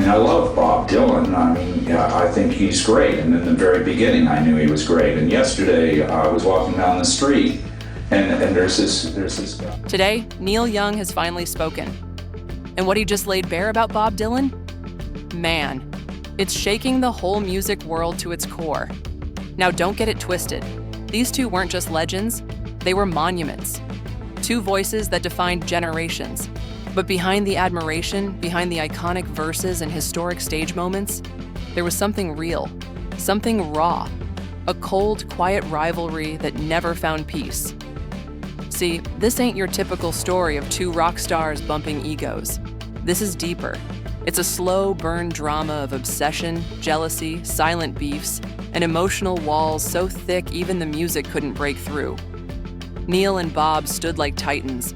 I love Bob Dylan. I mean, yeah, I think he's great. And in the very beginning, I knew he was great. And yesterday, I was walking down the street, and there's this guy. Today, Neil Young has finally spoken. And what he just laid bare about Bob Dylan? Man, it's shaking the whole music world to its core. Now, don't get it twisted. These two weren't just legends, they were monuments. Two voices that defined generations. But behind the admiration, behind the iconic verses and historic stage moments, there was something real, something raw, a cold, quiet rivalry that never found peace. See, this ain't your typical story of two rock stars bumping egos. This is deeper. It's a slow burn drama of obsession, jealousy, silent beefs, and emotional walls so thick even the music couldn't break through. Neil and Bob stood like titans,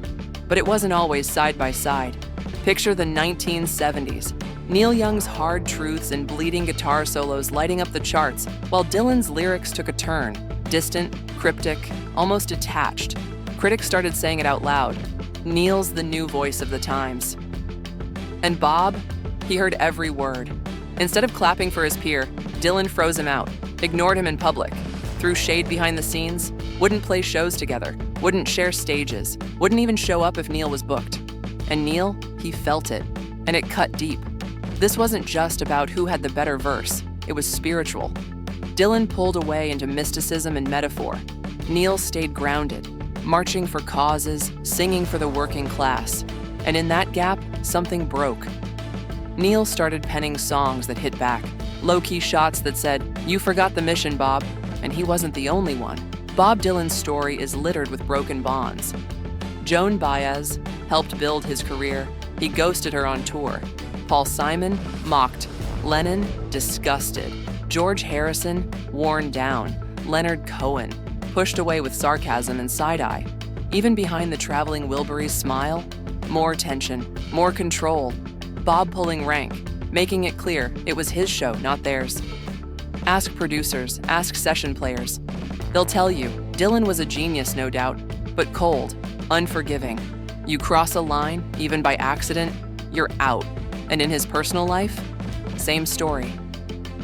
but it wasn't always side by side. Picture the 1970s. Neil Young's hard truths and bleeding guitar solos lighting up the charts, while Dylan's lyrics took a turn, distant, cryptic, almost detached. Critics started saying it out loud. Neil's the new voice of the times. And Bob, he heard every word. Instead of clapping for his peer, Dylan froze him out, ignored him in public, threw shade behind the scenes, wouldn't play shows together, wouldn't share stages, wouldn't even show up if Neil was booked. And Neil, he felt it, and it cut deep. This wasn't just about who had the better verse, it was spiritual. Dylan pulled away into mysticism and metaphor. Neil stayed grounded, marching for causes, singing for the working class. And in that gap, something broke. Neil started penning songs that hit back, low-key shots that said, "You forgot the mission, Bob," and he wasn't the only one. Bob Dylan's story is littered with broken bonds. Joan Baez helped build his career. He ghosted her on tour. Paul Simon mocked. Lennon disgusted. George Harrison worn down. Leonard Cohen pushed away with sarcasm and side-eye. Even behind the traveling Wilbury's smile, more tension, more control. Bob pulling rank, making it clear it was his show, not theirs. Ask producers, ask session players. They'll tell you, Dylan was a genius, no doubt, but cold, unforgiving. You cross a line, even by accident, you're out. And in his personal life, same story.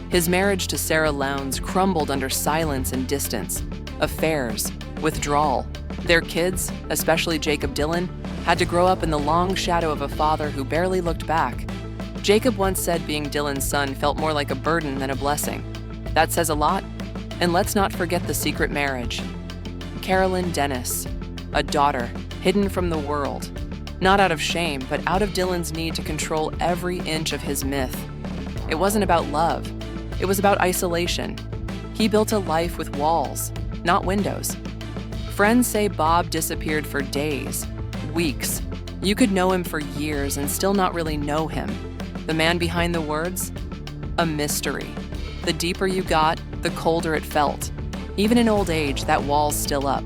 His marriage to Sarah Lowndes crumbled under silence and distance, affairs, withdrawal. Their kids, especially Jacob Dylan, had to grow up in the long shadow of a father who barely looked back. Jacob once said being Dylan's son felt more like a burden than a blessing. That says a lot. And let's not forget the secret marriage. Carolyn Dennis, a daughter hidden from the world, not out of shame, but out of Dylan's need to control every inch of his myth. It wasn't about love. It was about isolation. He built a life with walls, not windows. Friends say Bob disappeared for days, weeks. You could know him for years and still not really know him. The man behind the words? A mystery. The deeper you got, the colder it felt. Even in old age, that wall's still up.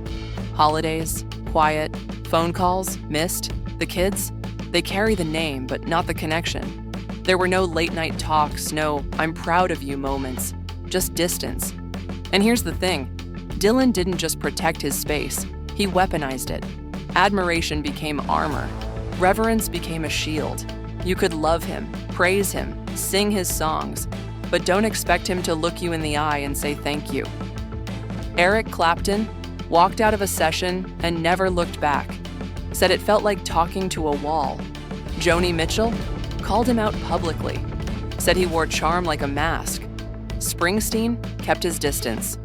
Holidays, quiet, phone calls, missed. The kids, they carry the name, but not the connection. There were no late-night talks, no "I'm proud of you" moments, just distance. And here's the thing, Dylan didn't just protect his space, he weaponized it. Admiration became armor. Reverence became a shield. You could love him, praise him, sing his songs, but don't expect him to look you in the eye and say thank you. Eric Clapton walked out of a session and never looked back, said it felt like talking to a wall. Joni Mitchell called him out publicly, said he wore charm like a mask. Springsteen kept his distance.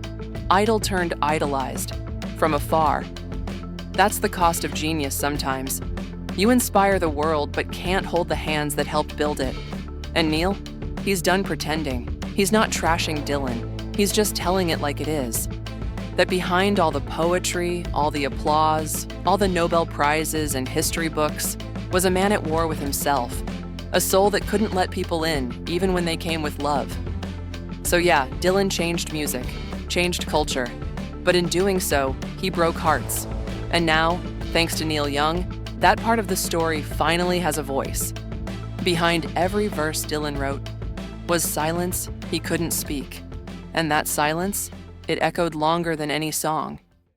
Idol turned idolized, from afar. That's the cost of genius sometimes. You inspire the world but can't hold the hands that helped build it. And Neil? He's done pretending. He's not trashing Dylan. He's just telling it like it is. That behind all the poetry, all the applause, all the Nobel Prizes and history books, was a man at war with himself. A soul that couldn't let people in, even when they came with love. So yeah, Dylan changed music, changed culture. But in doing so, he broke hearts. And now, thanks to Neil Young, that part of the story finally has a voice. Behind every verse Dylan wrote was silence he couldn't speak. And that silence, it echoed longer than any song.